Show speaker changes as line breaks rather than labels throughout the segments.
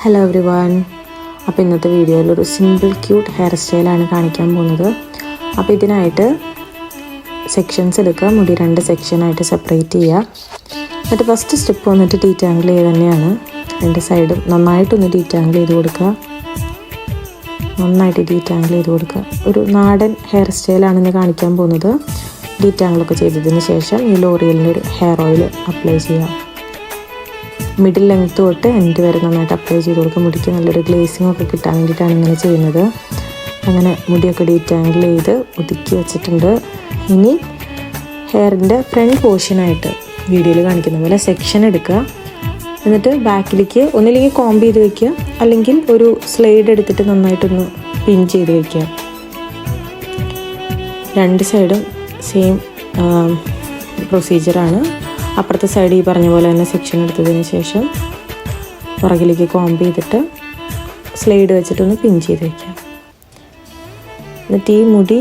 Hello every one. അപ്പോൾ ഇന്നത്തെ വീഡിയോയിൽ ഒരു സിമ്പിൾ ക്യൂട്ട് ഹെയർ സ്റ്റൈലാണ് കാണിക്കാൻ പോകുന്നത്. അപ്പോൾ ഇതിനായിട്ട് സെക്ഷൻസ് എടുക്കുക. മുടി 2 സെക്ഷനായിട്ട് സെപ്പറേറ്റ് ചെയ്യുക. എന്നിട്ട് ഫസ്റ്റ് സ്റ്റെപ്പ് വന്നിട്ട് ഡീറ്റാങ്കിൾ ചെയ്യുക തന്നെയാണ്. 2 സൈഡും നന്നായിട്ടൊന്ന് ഡീറ്റാങ്കിൾ ചെയ്ത് കൊടുക്കുക. നന്നായിട്ട് ഡീറ്റാങ്കിൾ ചെയ്ത് കൊടുക്കുക. ഒരു നാടൻ ഹെയർ സ്റ്റൈലാണെന്ന് കാണിക്കാൻ പോകുന്നത്. ഡീറ്റാങ്കിളൊക്കെ ചെയ്തതിന് ശേഷം ഈ ലോറിയലിൻ്റെ ഒരു ഹെയർ ഓയിൽ അപ്ലൈ ചെയ്യുക. മിഡിൽ ലെങ്ത് തൊട്ട് എൻഡ് വരെ നന്നായിട്ട് അപ്ലൈ ചെയ്ത് കൊടുക്കുക. മുടിക്ക് നല്ലൊരു ഗ്ലേസിംഗ് ഒക്കെ കിട്ടാൻ വേണ്ടിയിട്ടാണ് ഇങ്ങനെ ചെയ്യുന്നത്. അങ്ങനെ മുടിയൊക്കെ ഡീറ്റാങ്കിൾ ചെയ്ത് ഒതുക്കി വെച്ചിട്ടുണ്ട്. ഇനി ഹെയറിൻ്റെ ഫ്രണ്ട് പോർഷനായിട്ട് വീഡിയോയിൽ കാണിക്കുന്ന പോലെ സെക്ഷൻ എടുക്കുക. എന്നിട്ട് ബാക്കിലേക്ക് ഒന്നില്ലെങ്കിൽ കോംബ് ചെയ്ത് വയ്ക്കുക, അല്ലെങ്കിൽ ഒരു സ്ലൈഡ് എടുത്തിട്ട് നന്നായിട്ടൊന്ന് പിൻ ചെയ്ത് വയ്ക്കുക. 2 സൈഡും സെയിം പ്രൊസീജിയറാണ്. അപ്പുറത്തെ സൈഡ് ഈ പറഞ്ഞ പോലെ തന്നെ സെക്ഷൻ എടുത്തതിന് ശേഷം പുറകിലേക്ക് കോംബ് ചെയ്തിട്ട് സ്ലൈഡ് വെച്ചിട്ടൊന്ന് പിൻ ചെയ്ത് വയ്ക്കാം. എന്നിട്ട് ഈ മുടി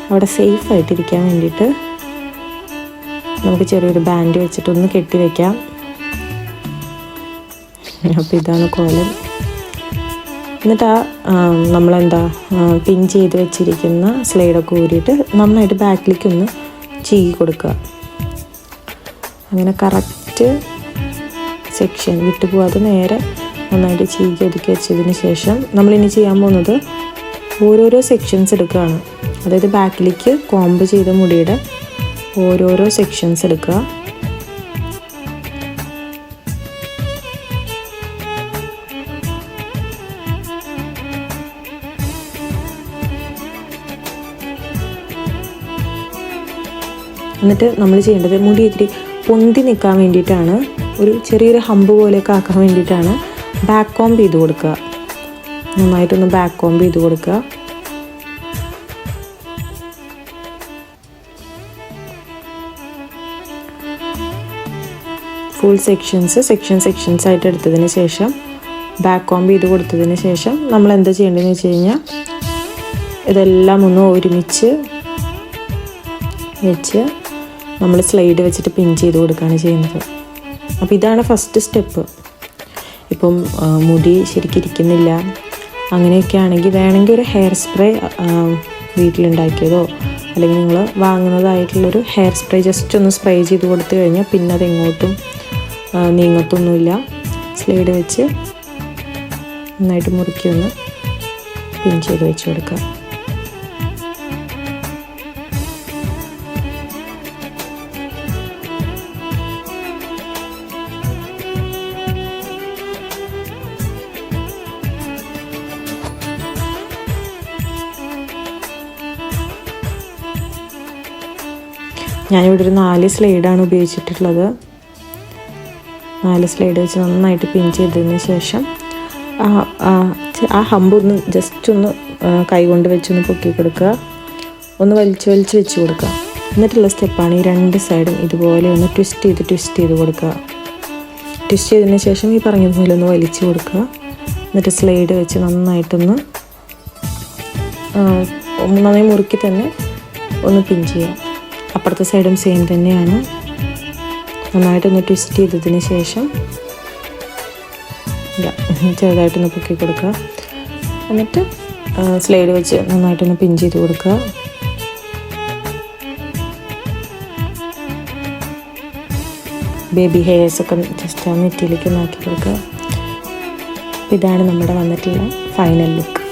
അവിടെ സേഫായിട്ടിരിക്കാൻ വേണ്ടിയിട്ട് നമുക്ക് ചെറിയൊരു ബാൻഡ് വെച്ചിട്ടൊന്ന് കെട്ടി വയ്ക്കാം. അപ്പോൾ ഇതാണ് കോലം. എന്നിട്ട് നമ്മളെന്താ പിൻ ചെയ്ത് വെച്ചിരിക്കുന്ന സ്ലൈഡൊക്കെ ഊരിയിട്ട് നന്നായിട്ട് ബാക്കിലേക്കൊന്ന് ചീകി കൊടുക്കുക. അങ്ങനെ കറക്റ്റ് സെക്ഷൻ വിട്ടു പോകാതെ നേരെ നന്നായിട്ട് ചീകി ഒതുക്കി വെച്ചതിന് ശേഷം നമ്മളിനി ചെയ്യാൻ പോകുന്നത് ഓരോരോ സെക്ഷൻസ് എടുക്കുകയാണ്. അതായത് ബാക്കിലേക്ക് കോംബ് ചെയ്ത മുടിയുടെ ഓരോരോ സെക്ഷൻസ് എടുക്കുക. എന്നിട്ട് നമ്മൾ ചെയ്യേണ്ടത് മുടി ഇത്തിരി പൊന്തി നിൽക്കാൻ വേണ്ടിയിട്ടാണ്, ഒരു ചെറിയൊരു ഹമ്പ് പോലെയൊക്കെ ആക്കാൻ വേണ്ടിയിട്ടാണ് ബാക്ക് കോംബ് ചെയ്ത് കൊടുക്കുക. നന്നായിട്ടൊന്ന് ബാക്ക് കോംബ് ചെയ്ത് കൊടുക്കുക. ഫുൾ സെക്ഷൻസ് ആയിട്ട് എടുത്തതിന് ശേഷം ബാക്ക് കോംബ് ചെയ്ത് കൊടുത്തതിന് ശേഷം നമ്മൾ എന്താ ചെയ്യേണ്ടതെന്ന് വെച്ച് കഴിഞ്ഞാൽ ഇതെല്ലാം ഒന്ന് ഒരുമിച്ച് വെച്ച് നമ്മൾ സ്ലൈഡ് വെച്ചിട്ട് പിൻ ചെയ്ത് കൊടുക്കുകയാണ് ചെയ്യുന്നത്. അപ്പോൾ ഇതാണ് ഫസ്റ്റ് സ്റ്റെപ്പ്. ഇപ്പം മുടി ശരിക്കും ഇരിക്കുന്നില്ല അങ്ങനെയൊക്കെ ആണെങ്കിൽ വേണമെങ്കിൽ ഒരു ഹെയർ സ്പ്രേ വീട്ടിലുണ്ടാക്കിയതോ അല്ലെങ്കിൽ നിങ്ങൾ വാങ്ങുന്നതായിട്ടുള്ളൊരു ഹെയർ സ്പ്രേ ജസ്റ്റ് ഒന്ന് സ്പ്രേ ചെയ്ത് കൊടുത്തു കഴിഞ്ഞാൽ പിന്നെ അതെങ്ങോട്ടും നീങ്ങത്തൊന്നുമില്ല. സ്ലൈഡ് വെച്ച് നന്നായിട്ട് മുറുക്കി ഒന്ന് പിൻ ചെയ്ത് വെച്ച് കൊടുക്കുക. ഞാനിവിടെ ഒരു 4 സ്ലൈഡാണ് ഉപയോഗിച്ചിട്ടുള്ളത്. 4 സ്ലൈഡ് വെച്ച് നന്നായിട്ട് പിൻ ചെയ്തതിന് ശേഷം ആ ഹമ്പ് ഒന്ന് ജസ്റ്റ് ഒന്ന് കൈ കൊണ്ട് വെച്ചൊന്ന് പൊക്കി കൊടുക്കുക. ഒന്ന് വലിച്ച് വെച്ച് കൊടുക്കുക. എന്നിട്ടുള്ള സ്റ്റെപ്പാണ് ഈ 2 സൈഡും ഇതുപോലെ ഒന്ന് ട്വിസ്റ്റ് ചെയ്ത് കൊടുക്കുക. ട്വിസ്റ്റ് ചെയ്തതിന് ശേഷം ഈ പറഞ്ഞതുപോലെ ഒന്ന് വലിച്ചു കൊടുക്കുക. എന്നിട്ട് സ്ലൈഡ് വെച്ച് നന്നായിട്ടൊന്ന് നന്നായി മുറുക്കി തന്നെ ഒന്ന് പിൻ ചെയ്യുക. അപ്പുറത്തെ സൈഡും സെയിം തന്നെയാണ്. നന്നായിട്ടൊന്ന് ട്വിസ്റ്റ് ചെയ്തതിന് ശേഷം ചെറുതായിട്ടൊന്ന് പൊക്കി കൊടുക്കുക. എന്നിട്ട് സ്ലൈഡ് വെച്ച് നന്നായിട്ടൊന്ന് പിൻ ചെയ്ത് കൊടുക്കുക. ബേബി ഹെയർസൊക്കെ ജസ്റ്റ് ആ നെറ്റിയിലേക്ക് ആക്കി കൊടുക്കുക. ഇതാണ് നമ്മുടെ വന്നിട്ടുള്ള ഫൈനൽ ലുക്ക്.